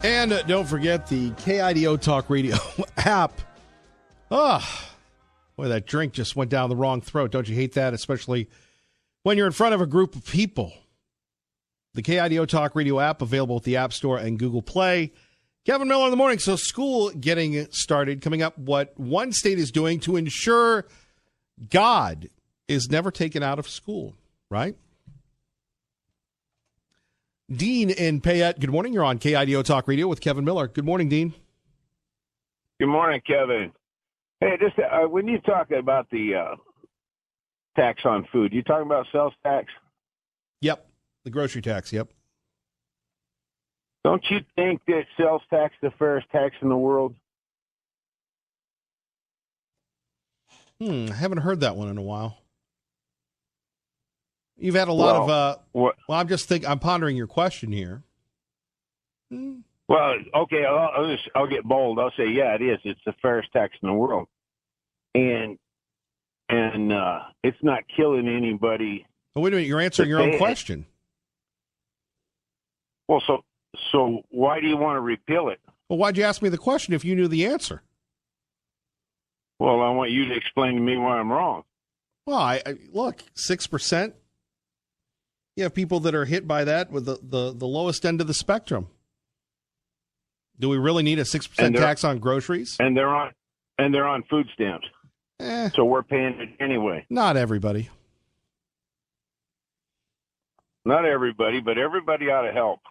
And don't forget the KIDO Talk Radio app. Oh, boy, that drink just went down the wrong throat. Don't you hate that? Especially when you're in front of a group of people. The KIDO Talk Radio app available at the App Store and Google Play. Kevin Miller in the morning. So school getting started. Coming up, what one state is doing to ensure God is never taken out of school, right? Dean in Payette, good morning. You're on KIDO Talk Radio with Kevin Miller. Good morning, Dean. Good morning, Kevin. Hey, just when you talk about the tax on food, you talking about sales tax? Yep, the grocery tax, yep. Don't you think that sales tax is the fairest tax in the world? I haven't heard that one in a while. You've had a lot of, I'm pondering your question here. Well, okay, I'll get bold. I'll say, yeah, it is. It's the fairest tax in the world. And it's not killing anybody. Oh, wait a minute, you're answering your own question. Well, so why do you want to repeal it? Well, why'd you ask me the question if you knew the answer? Well, I want you to explain to me why I'm wrong. Well, I look, 6%. You have people that are hit by that with the lowest end of the spectrum. Do we really need a 6% tax on groceries? And they're on food stamps. So we're paying it anyway. Not everybody. Not everybody, but everybody ought to help.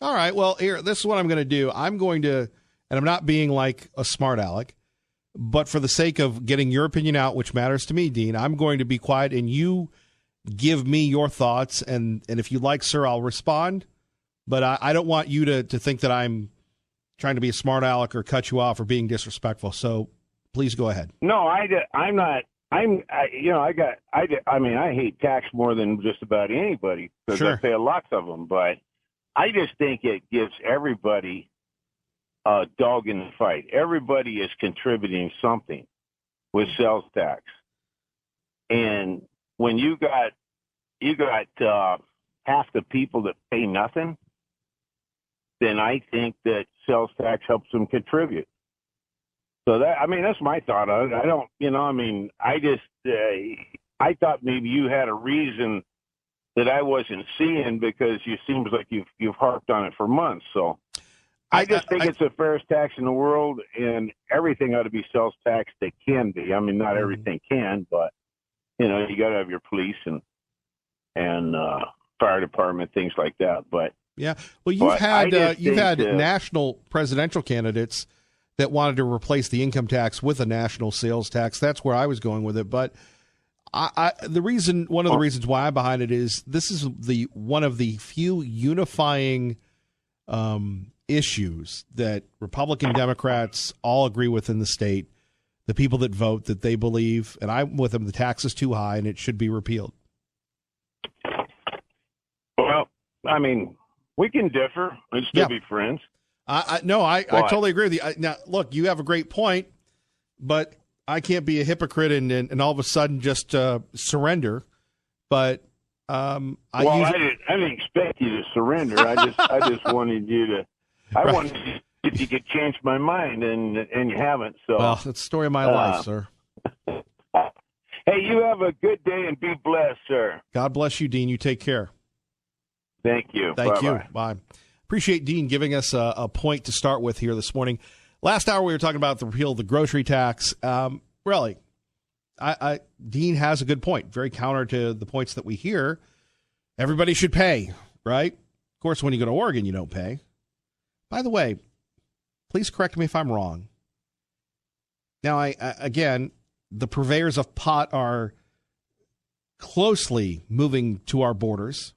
All right. Well, here, this is what I'm going to do. I'm going to, and I'm not being like a smart aleck, but for the sake of getting your opinion out, which matters to me, Dean, I'm going to be quiet and you give me your thoughts. And if you like, sir, I'll respond. But I don't want you to think that I'm trying to be a smart aleck or cut you off or being disrespectful. So please go ahead. No, I'm not. I hate tax more than just about anybody because I pay lots of them. But I just think it gives everybody a dog in the fight. Everybody is contributing something with sales tax. And when you got half the people that pay nothing, then I think that sales tax helps them contribute. So that's my thought on it. I thought maybe you had a reason that I wasn't seeing because it seems like you've harped on it for months. So I just think it's the fairest tax in the world, and everything ought to be sales tax that can be. I mean, not everything can, but you got to have your police and fire department, things like that. But yeah, well, you've had national presidential candidates that wanted to replace the income tax with a national sales tax. That's where I was going with it. But one of the reasons why I'm behind it is this is one of the few unifying issues that Republican Democrats all agree with in the state. The people that vote, that they believe, and I'm with them, the tax is too high and it should be repealed. Well, I mean, we can differ and still be friends. I totally agree with you. Now, look, you have a great point, but I can't be a hypocrite and all of a sudden just surrender. But I didn't expect you to surrender. I just wanted you to. I wanted to see if you could change my mind, and you haven't. So, well, it's the story of my life, sir. Hey, you have a good day and be blessed, sir. God bless you, Dean. You take care. Thank you. Thank you. Bye. Appreciate Dean giving us a point to start with here this morning. Last hour we were talking about the repeal of the grocery tax. Really, Dean has a good point. Very counter to the points that we hear. Everybody should pay, right? Of course, when you go to Oregon, you don't pay. By the way, please correct me if I'm wrong. Now, again, the purveyors of pot are closely moving to our borders,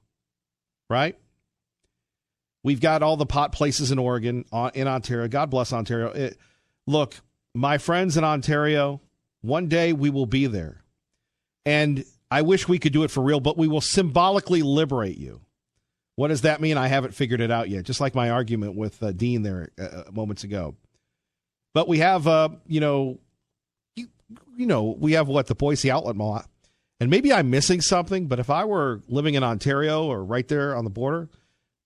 right? We've got all the pot places in Oregon, in Ontario. God bless Ontario. Look, my friends in Ontario, one day we will be there. And I wish we could do it for real, but we will symbolically liberate you. What does that mean? I haven't figured it out yet, just like my argument with Dean there moments ago. But we have, we have the Boise Outlet Mall. And maybe I'm missing something, but if I were living in Ontario or right there on the border,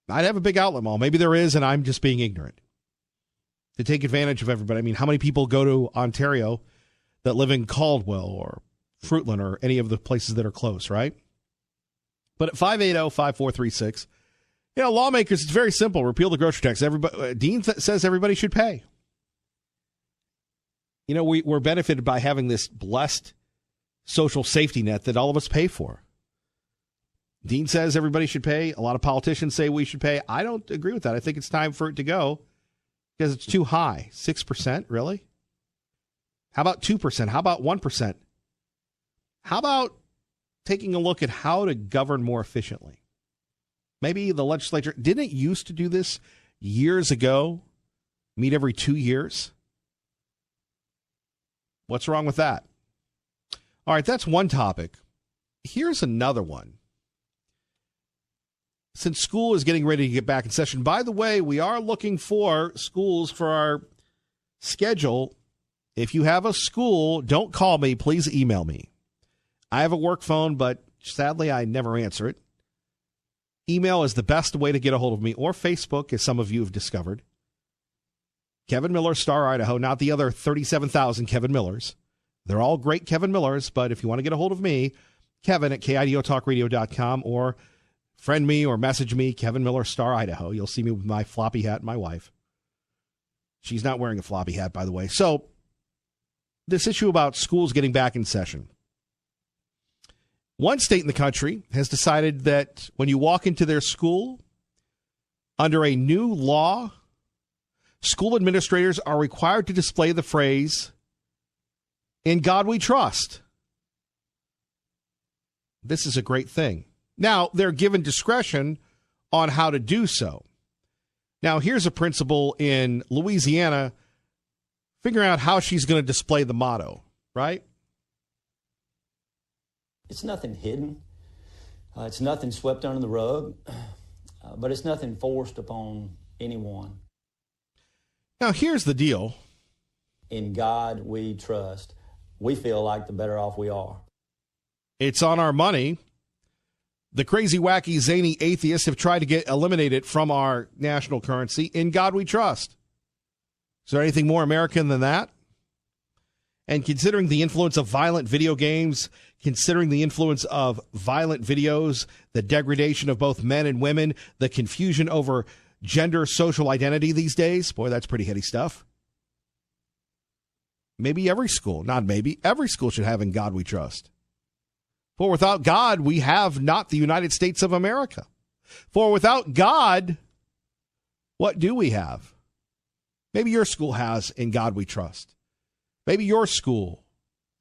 I'd have a big outlet mall. Maybe there is, and I'm just being ignorant. to take advantage of everybody. I mean, how many people go to Ontario that live in Caldwell or Fruitland or any of the places that are close, right? But at 580-5436, lawmakers, it's very simple. Repeal the grocery tax. Dean says everybody should pay. We're benefited by having this blessed social safety net that all of us pay for. Dean says everybody should pay. A lot of politicians say we should pay. I don't agree with that. I think it's time for it to go because it's too high. 6%, really? How about 2%? How about 1%? How about taking a look at how to govern more efficiently? Maybe the legislature didn't used to do this years ago, meet every 2 years. What's wrong with that? All right, that's one topic. Here's another one. Since school is getting ready to get back in session, by the way, we are looking for schools for our schedule. If you have a school, don't call me. Please email me. I have a work phone, but sadly, I never answer it. Email is the best way to get a hold of me, or Facebook, as some of you have discovered. Kevin Miller, Star, Idaho, not the other 37,000 Kevin Millers. They're all great Kevin Millers, but if you want to get a hold of me, Kevin at KIDOTalkRadio.com, or friend me or message me, Kevin Miller, Star, Idaho. You'll see me with my floppy hat and my wife. She's not wearing a floppy hat, by the way. So, this issue about schools getting back in session. One state in the country has decided that when you walk into their school, under a new law, school administrators are required to display the phrase, "In God we trust." This is a great thing. Now, they're given discretion on how to do so. Now, here's a principal in Louisiana figuring out how she's going to display the motto, right? It's nothing hidden. It's nothing swept under the rug, but it's nothing forced upon anyone. Now, here's the deal. In God we trust. We feel like the better off we are. It's on our money. The crazy, wacky, zany atheists have tried to get eliminated from our national currency. In God we trust. Is there anything more American than that? And considering the influence of violent video games, considering the influence of violent videos, the degradation of both men and women, the confusion over gender social identity these days, boy, that's pretty heady stuff. Maybe every school, not maybe, every school should have In God We Trust. For without God, we have not the United States of America. For without God, what do we have? Maybe your school has In God We Trust. Maybe your school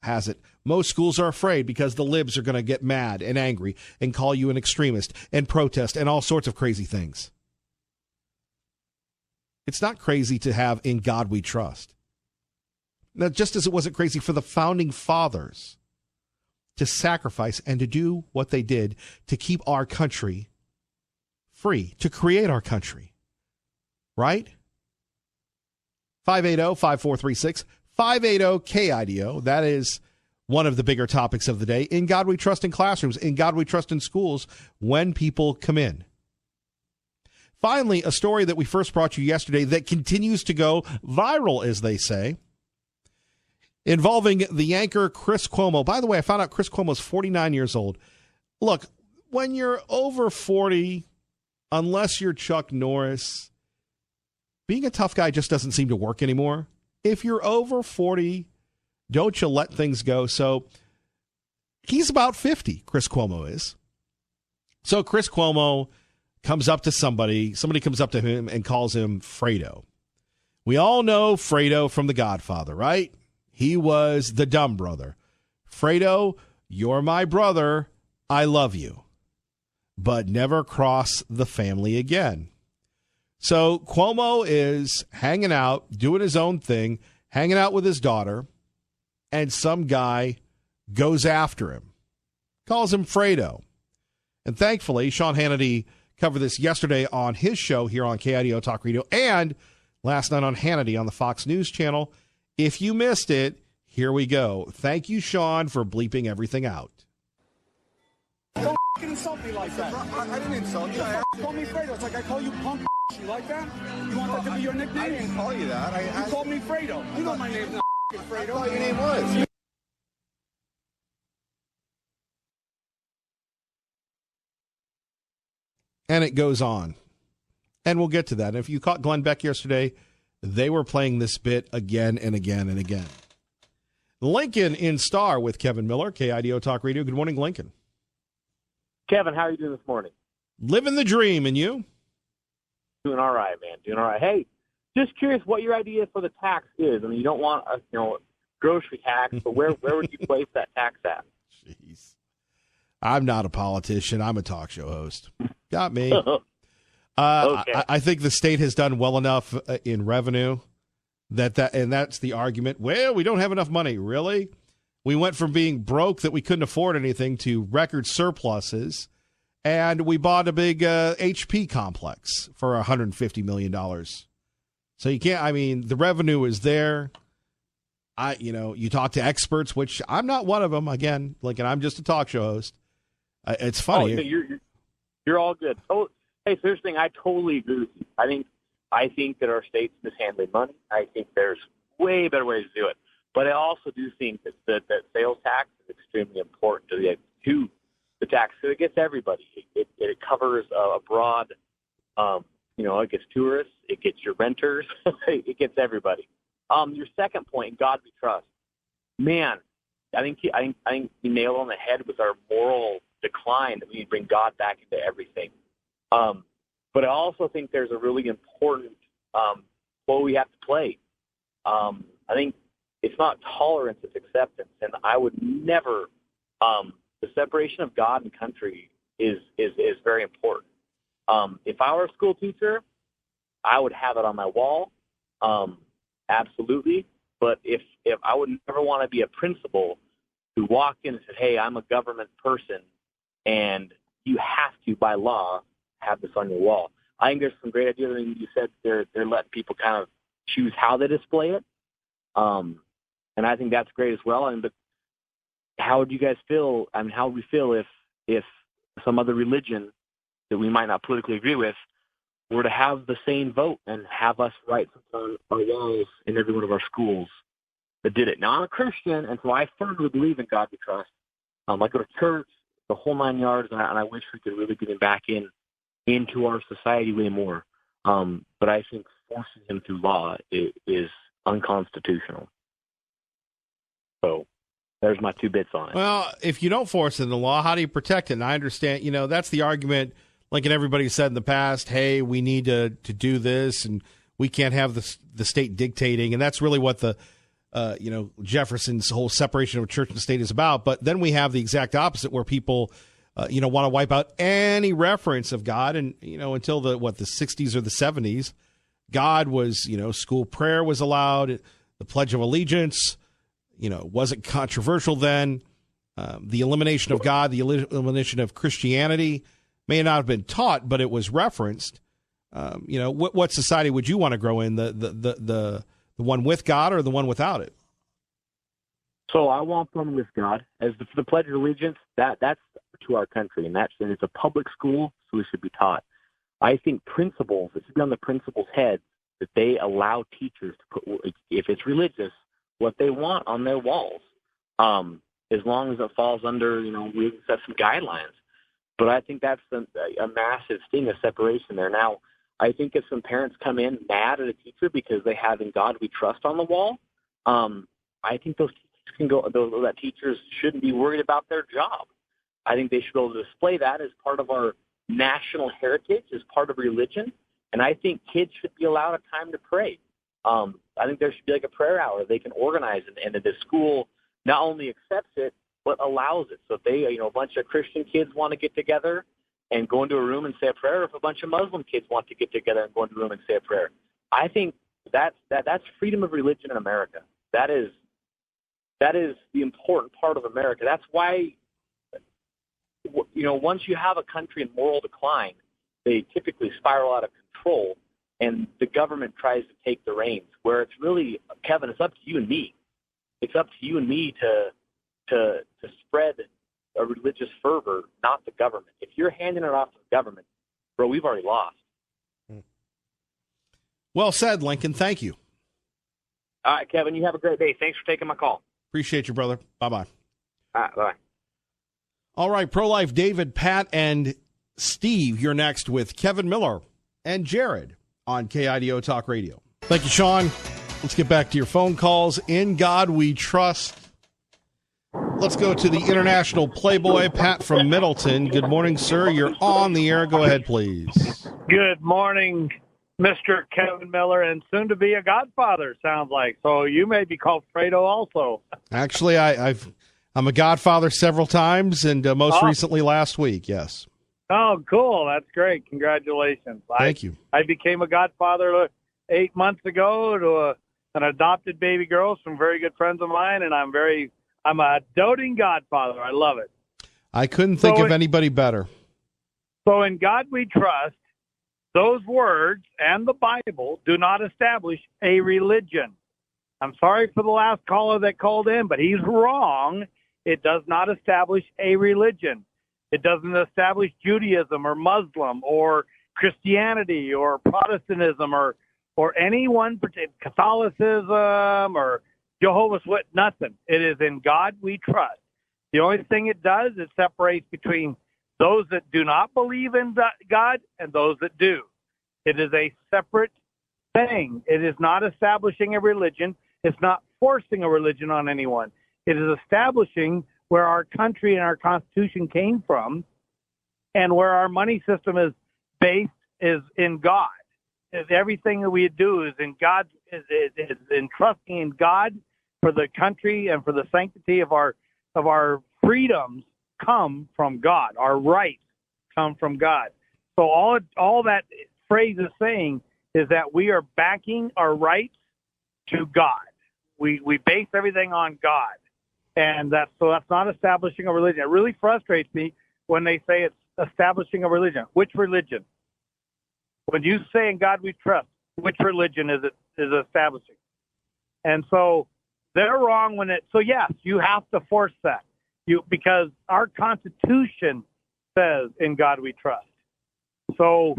has it. Most schools are afraid because the libs are going to get mad and angry and call you an extremist and protest and all sorts of crazy things. It's not crazy to have In God We Trust. Now, just as it wasn't crazy for the founding fathers to sacrifice and to do what they did to keep our country free, to create our country. Right? 580-5436, 580-KIDO. That is one of the bigger topics of the day. In God We Trust in classrooms, In God We Trust in schools when people come in. Finally, a story that we first brought you yesterday that continues to go viral, as they say, involving the anchor Chris Cuomo. By the way, I found out Chris Cuomo is 49 years old. Look, when you're over 40, unless you're Chuck Norris, being a tough guy just doesn't seem to work anymore. If you're over 40, don't you let things go. So he's about 50, Chris Cuomo is. So Chris Cuomo comes up to somebody comes up to him and calls him Fredo. We all know Fredo from The Godfather, right? He was the dumb brother. Fredo, you're my brother. I love you. But never cross the family again. So Cuomo is hanging out, doing his own thing, hanging out with his daughter, and some guy goes after him, calls him Fredo. And thankfully, Sean Hannity covered this yesterday on his show here on KIDO Talk Radio and last night on Hannity on the Fox News channel. If you missed it, here we go. Thank you, Sean, for bleeping everything out. Don't insult me like that. I didn't insult you. Call me Fredo. It's like I call you punk. You like that? You want that to be your nickname? I didn't call you that. You called me Fredo. You know my name's not Fredo. I thought your name was. And it goes on. And we'll get to that. If you caught Glenn Beck yesterday, they were playing this bit again and again and again. Lincoln in Star with Kevin Miller, KIDO Talk Radio. Good morning, Lincoln. Kevin, how are you doing this morning? Living the dream, and you? Doing all right, man. Doing all right. Hey, just curious what your idea for the tax is. I mean, you don't want a grocery tax, but where would you place that tax at? Jeez. I'm not a politician. I'm a talk show host. Got me. Okay. I think the state has done well enough in revenue and that's the argument. Well, we don't have enough money. Really? We went from being broke that we couldn't afford anything to record surpluses, and we bought a big HP complex for $150 million. So you can't, I mean, the revenue is there. You talk to experts, which I'm not one of them. Again, like, and I'm just a talk show host. It's funny. Oh, you're all good. Oh, hey, so here's the thing. I totally agree with you. I think that our state's mishandling money. I think there's way better ways to do it. But I also do think that sales tax is extremely important to the tax. So it gets everybody. It covers a broad, it gets tourists, it gets your renters, it gets everybody. Your second point, God we trust. Man, I think you nailed on the head with our moral decline that we need to bring God back into everything. But I also think there's a really important role we have to play. I think it's not tolerance, it's acceptance. And I would never the separation of God and country is very important. If I were a school teacher, I would have it on my wall, absolutely. But if I would never want to be a principal who walked in and said, hey, I'm a government person, and you have to, by law, have this on your wall. I think there's some great ideas. I mean, you said they're letting people kind of choose how they display it, and I think that's great as well. But how would you guys feel? I mean, how would we feel if some other religion that we might not politically agree with were to have the same vote and have us write something on our walls in every one of our schools that did it? Now, I'm a Christian, and so I firmly believe in God we trust. I go to church, the whole 9 yards, and I wish we could really get him back into our society way more. But I think forcing him through law is unconstitutional. So there's my 2 bits on it. Well, if you don't force it in the law, how do you protect it? And I understand, that's the argument, like everybody said in the past, hey, we need to do this, and we can't have the state dictating. And that's really what the Jefferson's whole separation of church and state is about. But then we have the exact opposite, where people, want to wipe out any reference of God. And, until the 60s or the 70s, God was, school prayer was allowed, the Pledge of Allegiance, wasn't controversial then. The elimination of God, the elimination of Christianity may not have been taught, but it was referenced. What society would you want to grow in? The one with God or the one without it? So I want one with God. As for the Pledge of Allegiance, that's to our country, and it's a public school, so it should be taught. I think principals, it should be on the principal's head that they allow teachers to put, if it's religious, what they want on their walls, as long as it falls under, we can set some guidelines. But I think that's a massive sting of separation there. Now, I think if some parents come in mad at a teacher because they have "In God We Trust" on the wall, I think those teachers can go. That teachers shouldn't be worried about their job. I think they should be able to display that as part of our national heritage, as part of religion. And I think kids should be allowed a time to pray. I think there should be like a prayer hour they can organize, and the school not only accepts it but allows it. So if they, a bunch of Christian kids want to get together and go into a room and say a prayer, if a bunch of Muslim kids want to get together and go into a room and say a prayer, I think that's freedom of religion in America. That is the important part of America. That's why, once you have a country in moral decline, they typically spiral out of control, and the government tries to take the reins, where it's really, Kevin, it's up to you and me. It's up to you and me to spread a religious fervor, not the government. If you're handing it off to the government, bro, we've already lost. Well said, Lincoln. Thank you. All right, Kevin, you have a great day. Thanks for taking my call. Appreciate you, brother. Bye-bye. All right, bye. All right, Pro-Life David, Pat, and Steve, you're next with Kevin Miller and Jared on KIDO Talk Radio. Thank you, Sean. Let's get back to your phone calls. In God we trust. Let's go to the international playboy, Pat from Middleton. Good morning, sir. You're on the air. Go ahead, please. Good morning, Mr. Kevin Miller, and soon to be a godfather, sounds like. So you may be called Fredo also. Actually, I'm a godfather several times, and most recently last week, yes. Oh, cool. That's great. Congratulations. Thank you. I became a godfather 8 months ago to an adopted baby girl, some very good friends of mine, and I'm a doting godfather. I love it. I couldn't think of anybody better. So in God we trust, those words and the Bible do not establish a religion. I'm sorry for the last caller that called in, but he's wrong. It does not establish a religion. It doesn't establish Judaism or Muslim or Christianity or Protestantism or any one particular Catholicism or Jehovah's Witness, nothing. It is in God we trust. The only thing it does is separates between those that do not believe in God and those that do. It is a separate thing. It is not establishing a religion. It's not forcing a religion on anyone. It is establishing where our country and our Constitution came from and where our money system is based is in God. Everything that we do is in God, is in trusting in God for the country and for the sanctity of our freedoms come from God. Our rights come from God. So all that phrase is saying is that we are backing our rights to God. We base everything on God. And that's not establishing a religion. It really frustrates me when they say it's establishing a religion. Which religion? When you say in God we trust, which religion is establishing? And so they're wrong so yes, you have to force that. Because our Constitution says in God we trust. So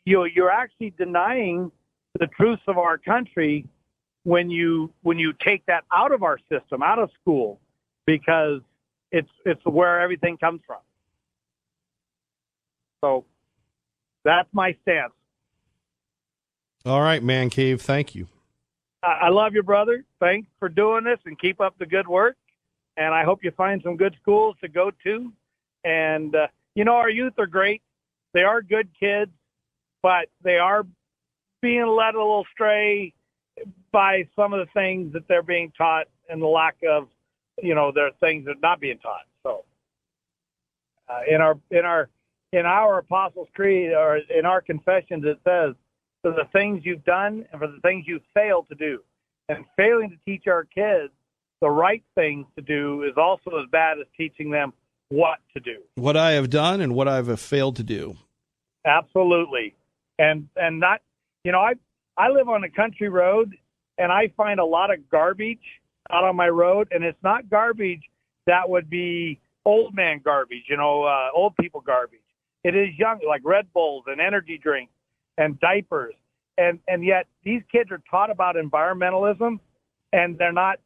you're actually denying the truths of our country when you take that out of our system, out of school, because it's where everything comes from. So that's my stance. All right, Man Cave, thank you. I love you, brother. Thanks for doing this and keep up the good work. And I hope you find some good schools to go to. And, our youth are great. They are good kids, but they are being led a little astray by some of the things that they're being taught and the lack of, there are things that are not being taught. So in our Apostles' Creed or in our confessions, it says, for the things you've done and for the things you've failed to do. And failing to teach our kids the right things to do is also as bad as teaching them what to do. What I have done and what I've failed to do. Absolutely. And not, I live on a country road and I find a lot of garbage out on my road, and it's not garbage that would be old man garbage, old people garbage. It is young, like Red Bulls and energy drinks and diapers. And yet these kids are taught about environmentalism, and they're not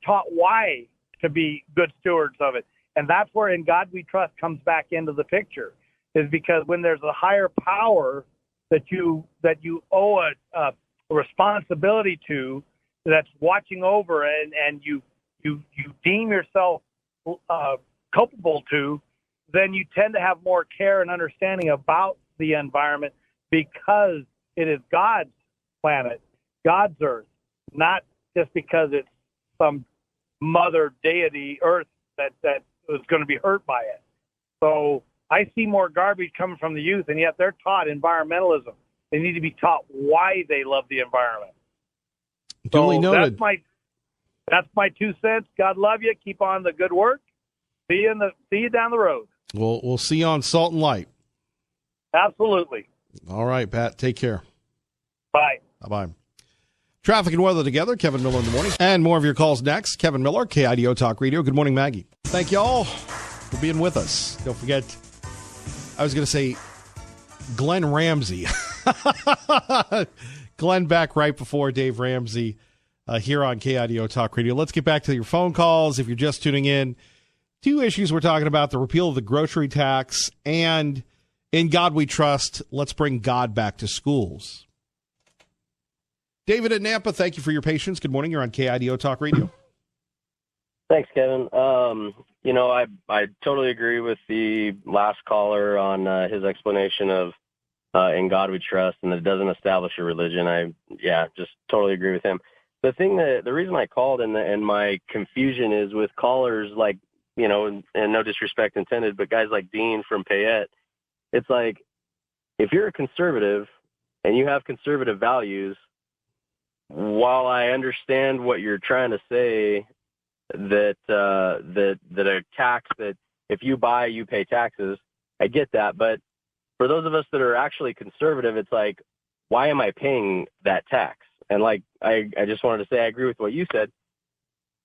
taught why to be good stewards of it. And that's where In God We Trust comes back into the picture, is because when there's a higher power that you owe a responsibility to, that's watching over and you deem yourself culpable to, then you tend to have more care and understanding about the environment, because it is God's planet, God's earth, not just because it's some mother deity earth that is going to be hurt by it. So I see more garbage coming from the youth, and yet they're taught environmentalism. They need to be taught why they love the environment. Duly noted. That's my 2 cents. God love you. Keep on the good work. See you down the road. We'll see you on Salt and Light. Absolutely. All right, Pat. Take care. Bye. Bye-bye. Traffic and weather together. Kevin Miller in the morning. And more of your calls next. Kevin Miller, KIDO Talk Radio. Good morning, Maggie. Thank you all for being with us. Don't forget, I was going to say Glenn Ramsey. Glenn back right before Dave Ramsey here on KIDO Talk Radio. Let's get back to your phone calls. If you're just tuning in, two issues we're talking about: the repeal of the grocery tax and In God We Trust. Let's bring God back to schools. David in Nampa, thank you for your patience. Good morning. You're on KIDO Talk Radio. Thanks, Kevin. I totally agree with the last caller on his explanation of In God We Trust and that it doesn't establish a religion. Just totally agree with him. The reason I called and my confusion is with callers like, and no disrespect intended, but guys like Dean from Payette. It's like, if you're a conservative and you have conservative values, while I understand what you're trying to say, that a tax that if you buy, you pay taxes, I get that. But for those of us that are actually conservative, it's like, why am I paying that tax? And like, I just wanted to say, I agree with what you said.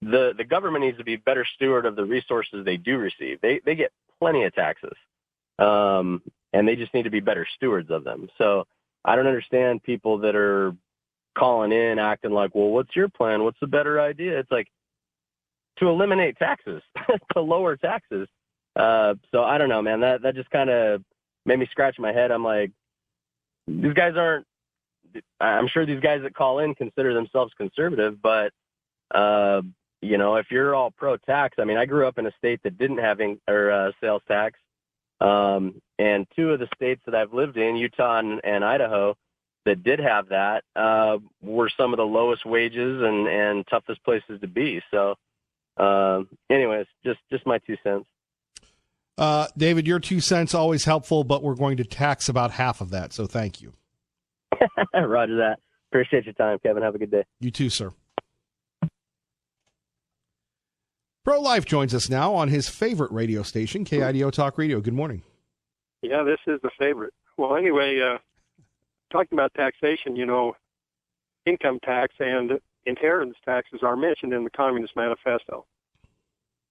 The government needs to be better steward of the resources they do receive. They get plenty of taxes, and they just need to be better stewards of them. So I don't understand people that are calling in acting like, well, what's your plan? What's the better idea? It's like, to eliminate taxes, to lower taxes. So I don't know, man. That just kind of made me scratch my head. I'm like, these guys aren't. I'm sure these guys that call in consider themselves conservative, but if you're all pro-tax, I mean, I grew up in a state that didn't have sales tax, and two of the states that I've lived in, Utah and Idaho, that did have that were some of the lowest wages and toughest places to be. So. Anyways, just my 2 cents. David, your 2 cents always helpful, but we're going to tax about half of that. So thank you. Roger that. Appreciate your time, Kevin. Have a good day. You too, sir. Pro-Life joins us now on his favorite radio station, KIDO Talk Radio. Good morning. Yeah, this is the favorite. Well, anyway, talking about taxation, income tax and inheritance taxes are mentioned in the Communist Manifesto.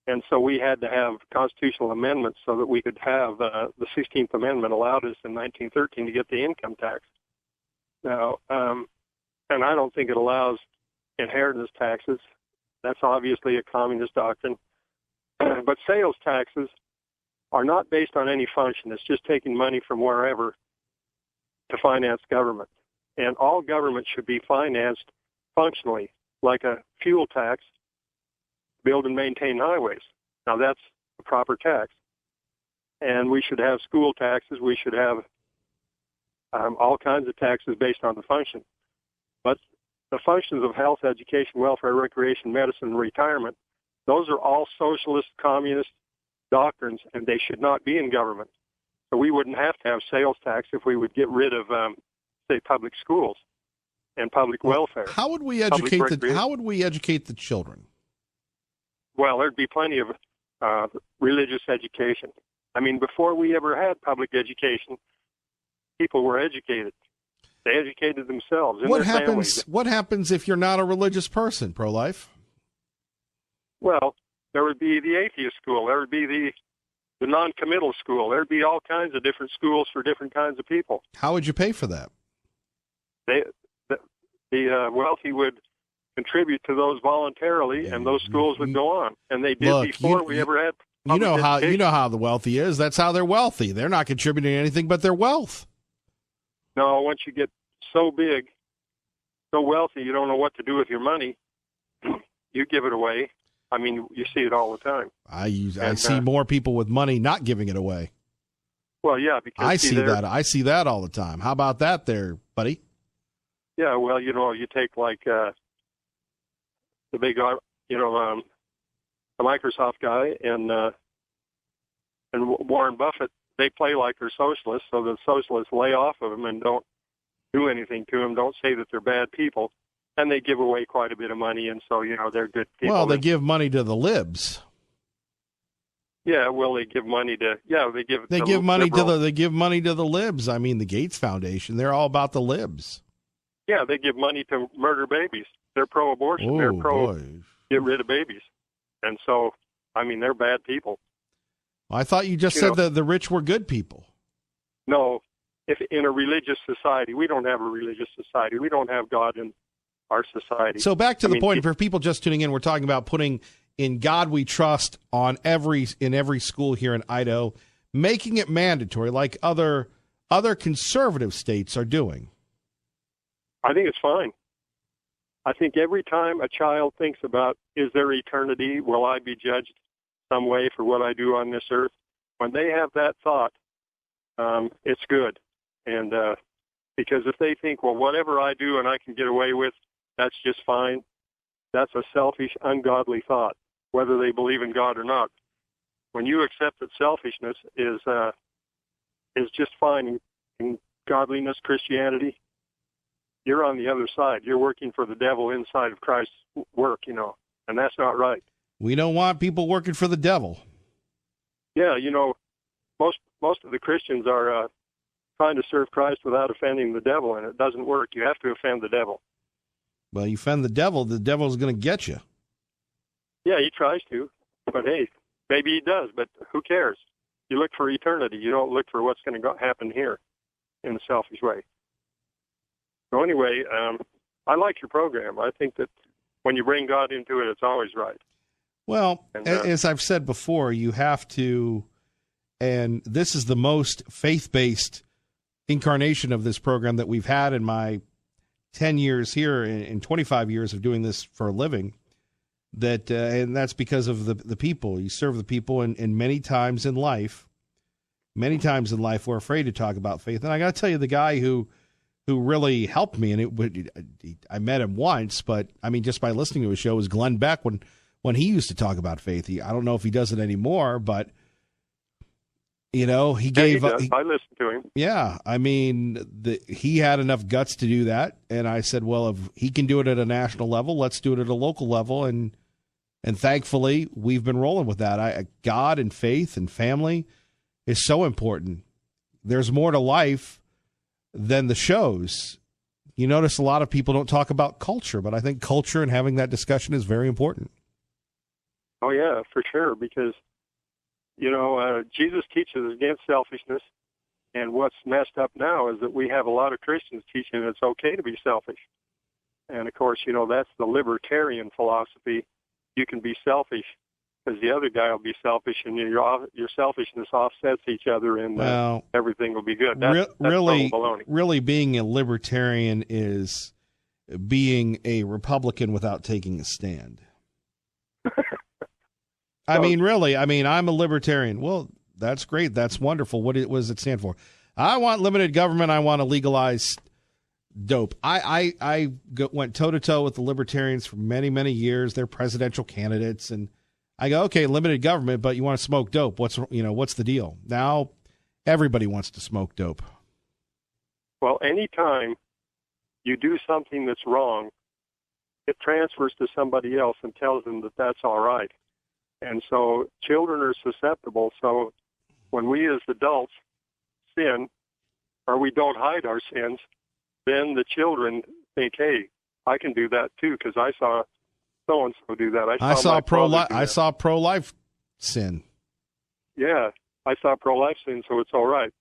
And so we had to have constitutional amendments so that we could have the 16th Amendment allowed us in 1913 to get the income tax. Now, and I don't think it allows inheritance taxes. That's obviously a communist doctrine. But sales taxes are not based on any function. It's just taking money from wherever to finance government. And all government should be financed functionally, like a fuel tax, build and maintain highways. Now that's a proper tax. And we should have school taxes. We should have all kinds of taxes based on the function. But the functions of health, education, welfare, recreation, medicine, and retirement, those are all socialist, communist doctrines, and they should not be in government. So we wouldn't have to have sales tax if we would get rid of, say, public schools and public welfare. How would we educate the children? Well, there'd be plenty of religious education. I mean, before we ever had public education, people were educated. They educated themselves and their families. What happens if you're not a religious person, Pro-Life? Well, there would be the atheist school. There would be the non-committal school. There would be all kinds of different schools for different kinds of people. How would you pay for that? The wealthy would contribute to those voluntarily, and those schools would go on. And they did before we ever had public education. You know how the wealthy is. That's how they're wealthy. They're not contributing anything but their wealth. No, once you get so big, so wealthy, you don't know what to do with your money. You give it away. I mean, you see it all the time. I see more people with money not giving it away. Well, yeah, because I see that all the time. How about that, there, buddy? Yeah, well, you take like the big, the Microsoft guy and Warren Buffett. They play like they're socialists, so the socialists lay off of them and don't do anything to them. Don't say that they're bad people. And they give away quite a bit of money, and so, they're good people. Well, they give money to the libs. Yeah, well, they give money to, they give money to the libs. I mean, the Gates Foundation, they're all about the libs. Yeah, they give money to murder babies. They're pro-abortion. They're get rid of babies. And so, I mean, they're bad people. I thought you just said that the rich were good people. No, if in a religious society. We don't have a religious society. We don't have God in our society. So back to the point, for people just tuning in, we're talking about putting In God We Trust in every school here in Idaho, making it mandatory like other conservative states are doing. I think it's fine. I think every time a child thinks about, is there eternity? Will I be judged some way for what I do on this earth? When they have that thought, it's good. And because if they think, well, whatever I do and I can get away with, that's just fine, that's a selfish, ungodly thought, whether they believe in God or not. When you accept that selfishness is just fine in godliness, Christianity, you're on the other side. You're working for the devil inside of Christ's work, and that's not right. We don't want people working for the devil. Yeah, most of the Christians are trying to serve Christ without offending the devil, and it doesn't work. You have to offend the devil. Well, you offend the devil's going to get you. Yeah, he tries to, but hey, maybe he does, but who cares? You look for eternity. You don't look for what's going to happen here in a selfish way. So anyway, I like your program. I think that when you bring God into it, it's always right. Well, as I've said before, you have to, and this is the most faith-based incarnation of this program that we've had in my 10 years here and 25 years of doing this for a living, and that's because of the people. You serve the people, and many times in life, we're afraid to talk about faith. And I got to tell you, the guy who really helped me, and I met him once, but I mean, just by listening to his show, was Glenn Beck when he used to talk about faith. I don't know if he does it anymore, but he gave up. I listened to him. Yeah, I mean, he had enough guts to do that, and I said, well, if he can do it at a national level, let's do it at a local level, and thankfully, we've been rolling with that. God and faith and family is so important. There's more to life than the shows. You notice a lot of people don't talk about culture, but I think culture and having that discussion is very important. Oh, yeah, for sure, because, Jesus teaches against selfishness, and what's messed up now is that we have a lot of Christians teaching it's okay to be selfish. And, of course, that's the libertarian philosophy. You can be selfish because the other guy will be selfish, and your selfishness offsets each other, and everything will be good. That's really being a libertarian is being a Republican without taking a stand. I'm a libertarian. Well, that's great. That's wonderful. What does it stand for? I want limited government. I want to legalize dope. I went toe-to-toe with the libertarians for many, many years. They're presidential candidates. And I go, okay, limited government, but you want to smoke dope. What's the deal? Now everybody wants to smoke dope. Well, anytime you do something that's wrong, it transfers to somebody else and tells them that that's all right. And so children are susceptible. So when we as adults sin, or we don't hide our sins, then the children think, hey, I can do that too, because I saw so-and-so do that. I saw pro-life sin. Yeah, I saw pro-life sin, so it's all right.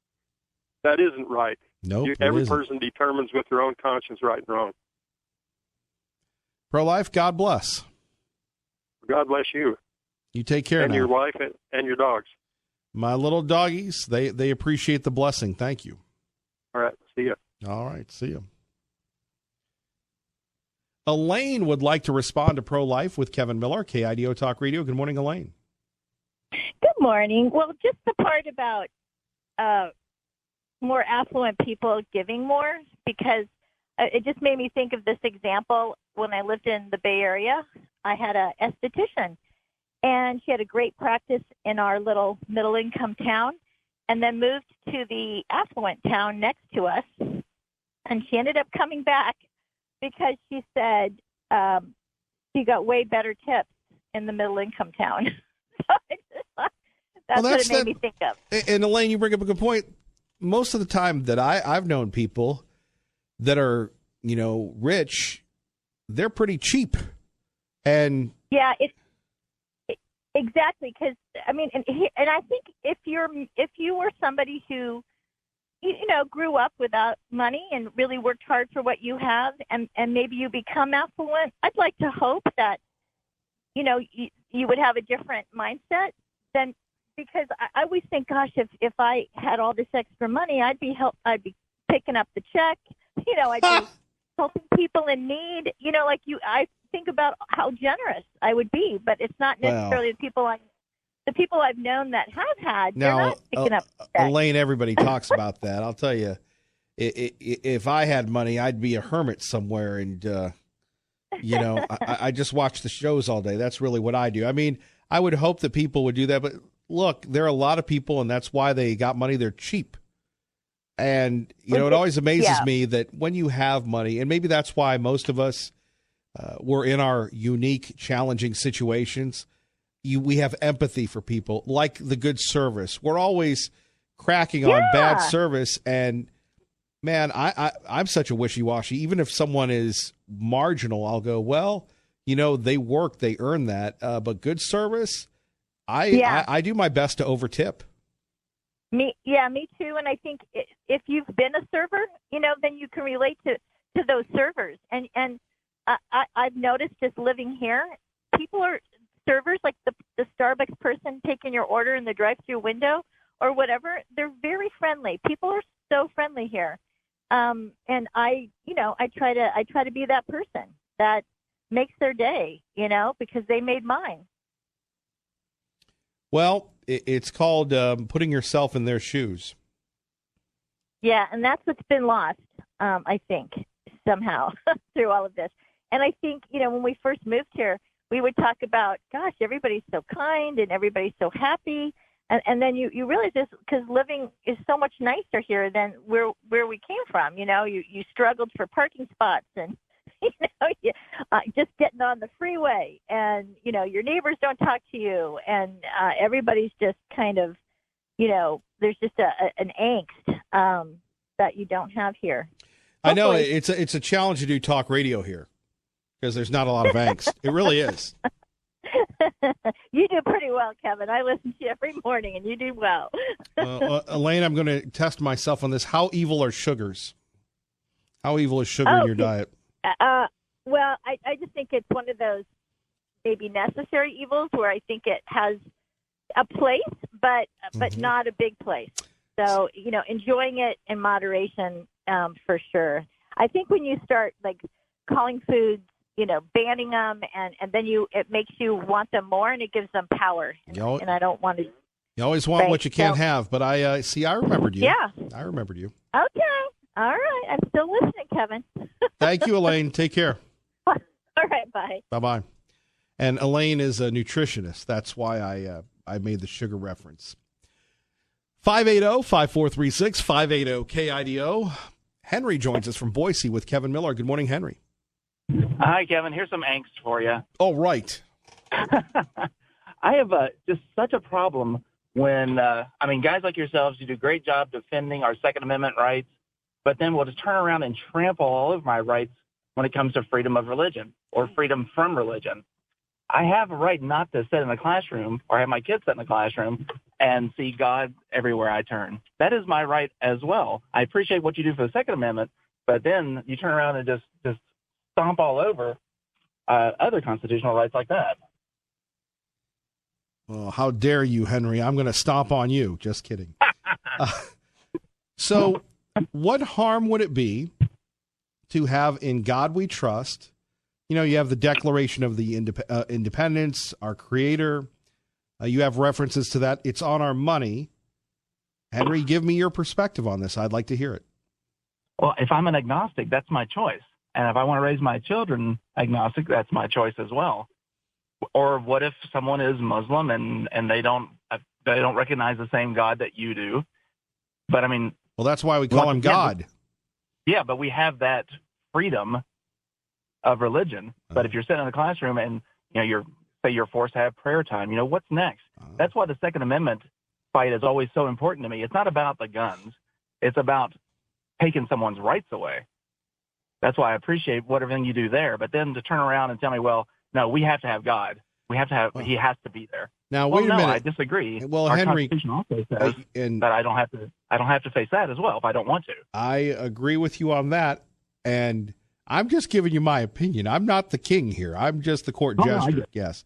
That isn't right. Nope, every person determines with their own conscience right and wrong. Pro-life, God bless. God bless you. You take care and now. Your wife and your dogs. My little doggies, they appreciate the blessing. Thank you. All right, see you. All right, see you. Elaine would like to respond to pro-life with Kevin Miller, KIDO Talk Radio. Good morning, Elaine. Good morning. Well, just the part about more affluent people giving more, because it just made me think of this example. When I lived in the Bay Area, I had an esthetician, and she had a great practice in our little middle-income town, and then moved to the affluent town next to us. And she ended up coming back because she said she got way better tips in the middle-income town. That's what it made me think of. And Elaine, you bring up a good point. Most of the time that I've known people that are, rich, they're pretty cheap. And yeah, exactly, because and I think if you were somebody who grew up without money and really worked hard for what you have, and maybe you become affluent, I'd like to hope that, you would have a different mindset than, because I always think, gosh, if I had all this extra money, I'd be picking up the check, I'd be helping people in need, I think about how generous I would be, but it's not necessarily the people I've known that have had, they're not picking up the check. Elaine, everybody talks about that. I'll tell you, if I had money, I'd be a hermit somewhere, and I just watch the shows all day. That's really what I do. I mean, I would hope that people would do that, but look, there are a lot of people, and that's why they got money. They're cheap. And, it always amazes me that when you have money, and maybe that's why most of us, we're in our unique, challenging situations. We have empathy for people, like the good service. We're always cracking on bad service, and man, I'm such a wishy-washy. Even if someone is marginal, I'll go, well, they work, they earn that. But good service, I do my best to over-tip. Me too. And I think if you've been a server, then you can relate to those servers. And I've noticed just living here, people are servers, like the Starbucks person taking your order in the drive-through window or whatever. They're very friendly. People are so friendly here. And I try to be that person that makes their day, because they made mine. Well, it's called putting yourself in their shoes. Yeah, and that's what's been lost, I think, somehow through all of this. And I think, when we first moved here, we would talk about, gosh, everybody's so kind and everybody's so happy. And then you realize this, because living is so much nicer here than where we came from. You struggled for parking spots and, just getting on the freeway, and, your neighbors don't talk to you, and everybody's just kind of, there's just an angst that you don't have here. I know it's a challenge to do talk radio here because there's not a lot of angst. It really is. You do pretty well, Kevin. I listen to you every morning, and you do well. Elaine, I'm going to test myself on this. How evil are sugars? How evil is sugar in your diet? Well, I just think it's one of those maybe necessary evils where I think it has a place, but not a big place. So, enjoying it in moderation, for sure. I think when you start, like, calling foods, banning them, and then it makes you want them more, and it gives them power. And I don't want to. You always want what you can't have, but I remembered you. Yeah. I remembered you. Okay. All right. I'm still listening, Kevin. Thank you, Elaine. Take care. All right. Bye. Bye-bye. And Elaine is a nutritionist. That's why I made the sugar reference. 580-5436, 580-KIDO. Henry joins us from Boise with Kevin Miller. Good morning, Henry. Hi, Kevin. Here's some angst for you. Oh, right. I have just such a problem when, guys like yourselves, you do a great job defending our Second Amendment rights, but then we'll just turn around and trample all over my rights when it comes to freedom of religion or freedom from religion. I have a right not to sit in the classroom or have my kids sit in the classroom and see God everywhere I turn. That is my right as well. I appreciate what you do for the Second Amendment, but then you turn around and just stomp all over other constitutional rights like that. Well, how dare you, Henry? I'm going to stomp on you. Just kidding. So what harm would it be to have In God We Trust? You have the Declaration of the Independence, our Creator. You have references to that. It's on our money. Henry, give me your perspective on this. I'd like to hear it. Well, if I'm an agnostic, that's my choice. And if I want to raise my children agnostic, that's my choice as well. Or what if someone is Muslim and they don't recognize the same God that you do? But well, that's why we call him God. Yeah, but we have that freedom of religion. But if you're sitting in the classroom and you're forced to have prayer time, what's next? That's why the Second Amendment fight is always so important to me. It's not about the guns. It's about taking someone's rights away. That's why I appreciate whatever you do there. But then to turn around and tell me, well, no, we have to have God. We have to have. He has to be there. Now, Well, wait a no, minute. I disagree. Well, Our Henry, Constitution also says and that I don't have to face that as well if I don't want to. I agree with you on that, and I'm just giving you my opinion. I'm not the king here. I'm just the court jester. Yes,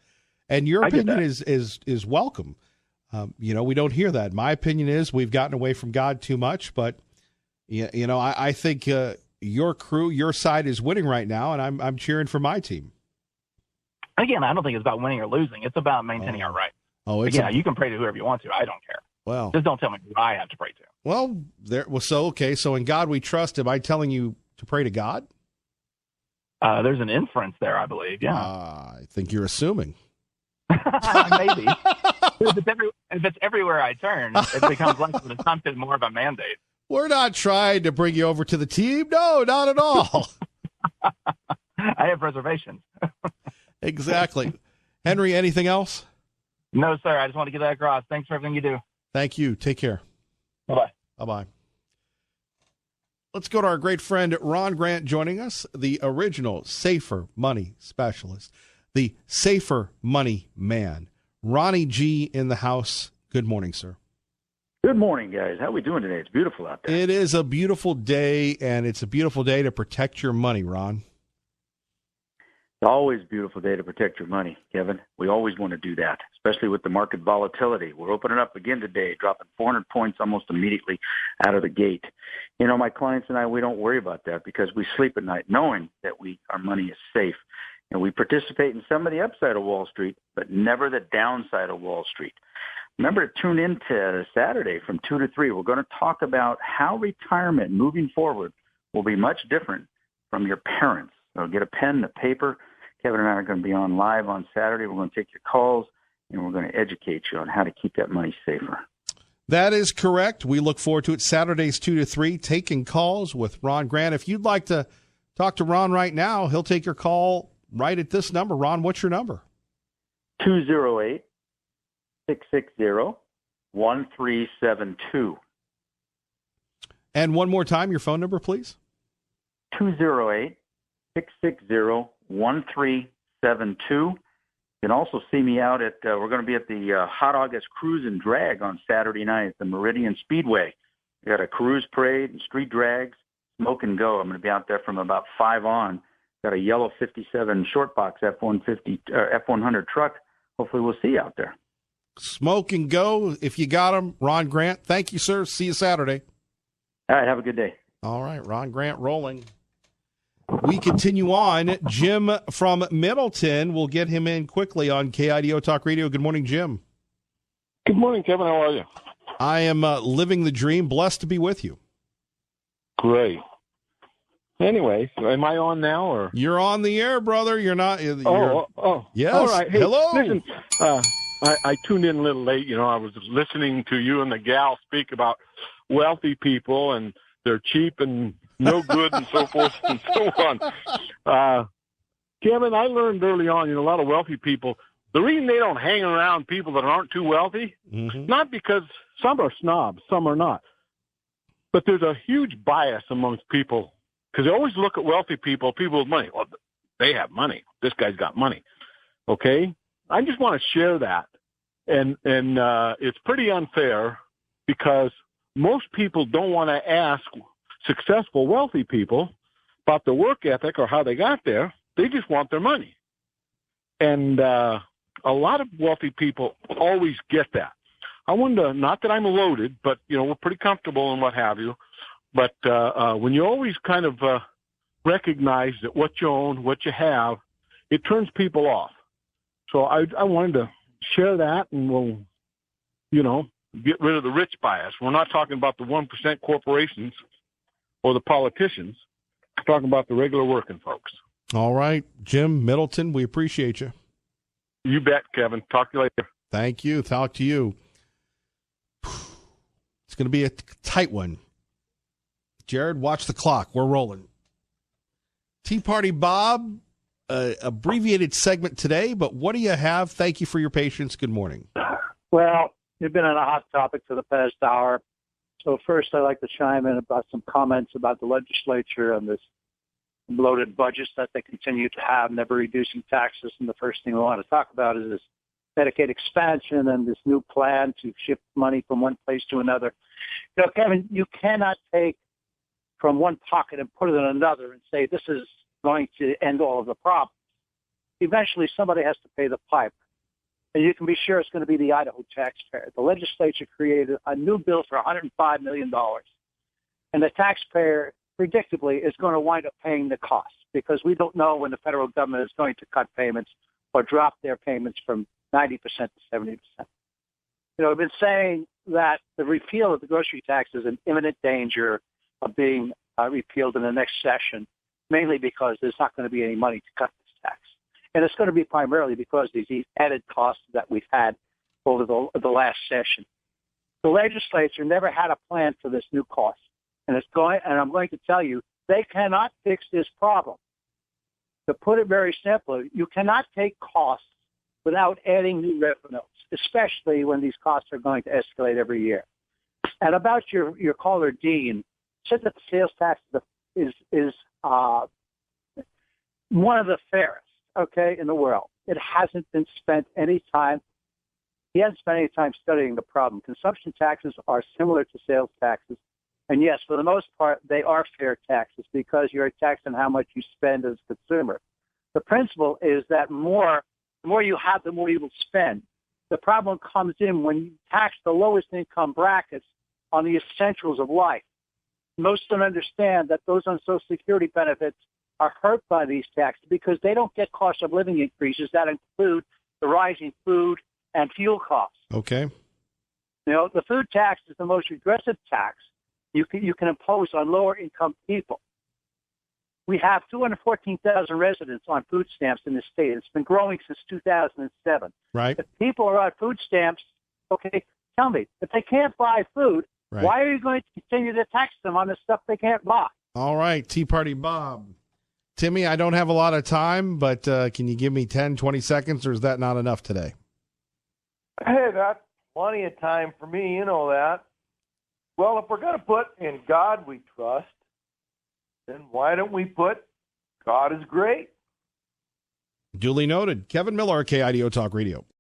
and your opinion is welcome. We don't hear that. My opinion is we've gotten away from God too much, but I think your crew, your side is winning right now, and I'm cheering for my team. Again, I don't think it's about winning or losing. It's about maintaining our rights. You can pray to whoever you want to. I don't care. Well, just don't tell me who I have to pray to. Well, so in God we trust. Am I telling you to pray to God? There's an inference there, I believe. Yeah. I think you're assuming. Maybe. If it's everywhere I turn, it becomes less of an assumption, more of a mandate. We're not trying to bring you over to the team. No, not at all. I have reservations. Exactly. Henry, anything else? No, sir. I just want to get that across. Thanks for everything you do. Thank you. Take care. Bye-bye. Bye-bye. Let's go to our great friend Ron Grant joining us, the original Safer Money specialist, the Safer Money man. Ronnie G in the house. Good morning, sir. Good morning, guys. How are we doing today? It's beautiful out there. It is a beautiful day, and it's a beautiful day to protect your money, Ron. It's always a beautiful day to protect your money, Kevin. We always want to do that, especially with the market volatility. We're opening up again today, dropping 400 points almost immediately out of the gate. My clients and I, we don't worry about that because we sleep at night knowing that our money is safe. And we participate in some of the upside of Wall Street, but never the downside of Wall Street. Remember to tune in to Saturday from 2 to 3. We're going to talk about how retirement moving forward will be much different from your parents. So get a pen, a paper. Kevin and I are going to be on live on Saturday. We're going to take your calls, and we're going to educate you on how to keep that money safer. That is correct. We look forward to it Saturdays 2 to 3, taking calls with Ron Grant. If you'd like to talk to Ron right now, he'll take your call right at this number. Ron, what's your number? 208-660-1372. And one more time, your phone number, please. 208-660-1372. You can also see me out at, we're going to be at the Hot August Cruise and Drag on Saturday night at the Meridian Speedway. We got a cruise parade and street drags, smoke and go. I'm going to be out there from about 5 on. Got a yellow 57 short box F100 truck. Hopefully we'll see you out there. Smoke and go. If you got them, Ron Grant. Thank you, sir. See you Saturday. All right. Have a good day. All right. Ron Grant rolling. We continue on. Jim from Middleton. We'll get him in quickly on KIDO Talk Radio. Good morning, Jim. Good morning, Kevin. How are you? I am living the dream. Blessed to be with you. Great. Anyway, am I on now? Or you're on the air, brother. You're not. Yes. All right. Hey, hello. Listen, I tuned in a little late. I was listening to you and the gal speak about wealthy people and they're cheap and no good and so forth and so on. Kevin, I learned early on, a lot of wealthy people, the reason they don't hang around people that aren't too wealthy, not because some are snobs, some are not, but there's a huge bias amongst people because they always look at wealthy people with money. Well, they have money. This guy's got money. Okay? I just want to share that. And it's pretty unfair because most people don't want to ask successful, wealthy people about their work ethic or how they got there. They just want their money. And a lot of wealthy people always get that. I wonder, not that I'm loaded, but, we're pretty comfortable and what have you. But when you always kind of recognize that what you own, what you have, it turns people off. So I wanted to share that, and we'll, get rid of the rich bias. We're not talking about the 1% corporations or the politicians. We're talking about the regular working folks. All right, Jim Middleton, we appreciate you. You bet, Kevin. Talk to you later. Thank you. Talk to you. It's going to be a tight one. Jared, watch the clock. We're rolling. Tea Party Bob, abbreviated segment today, but what do you have? Thank you for your patience. Good morning. Well, you've been on a hot topic for the past hour. So first, I'd like to chime in about some comments about the legislature and this bloated budgets that they continue to have, never reducing taxes. And the first thing we want to talk about is this Medicaid expansion and this new plan to shift money from one place to another. You know, Kevin, you cannot take from one pocket and put it in another and say this is going to end all of the problems. Eventually, somebody has to pay the piper. And you can be sure it's going to be the Idaho taxpayer. The legislature created a new bill for $105 million. And the taxpayer, predictably, is going to wind up paying the cost because we don't know when the federal government is going to cut payments or drop their payments from 90% to 70%. You know, I've been saying that the repeal of the grocery tax is in imminent danger of being repealed in the next session, mainly because there's not going to be any money to cut this tax. And it's going to be primarily because of these added costs that we've had over the last session. The legislature never had a plan for this new cost. And I'm going to tell you, they cannot fix this problem. To put it very simply, you cannot take costs without adding new revenues, especially when these costs are going to escalate every year. And about your caller, Dean, said that the sales tax is one of the fairest, okay, in the world. It hasn't been spent any time. He hasn't spent any time studying the problem. Consumption taxes are similar to sales taxes. And yes, for the most part, they are fair taxes because you're taxed on how much you spend as a consumer. The principle is that the more you have, the more you will spend. The problem comes in when you tax the lowest income brackets on the essentials of life. Most don't understand that those on Social Security benefits are hurt by these taxes because they don't get cost of living increases that include the rising food and fuel costs. Okay. You know, the food tax is the most regressive tax you can impose on lower income people. We have 214,000 residents on food stamps in the state. It's been growing since 2007. Right. If people are on food stamps, okay, tell me, if they can't buy food, right, why are you going to continue to tax them on the stuff they can't buy? All right, Tea Party Bob. Timmy, I don't have a lot of time, but can you give me 10, 20 seconds, or is that not enough today? Hey, that's plenty of time for me, you know that. Well, if we're going to put in God we trust, then why don't we put God is great? Duly noted. Kevin Miller, KIDO Talk Radio.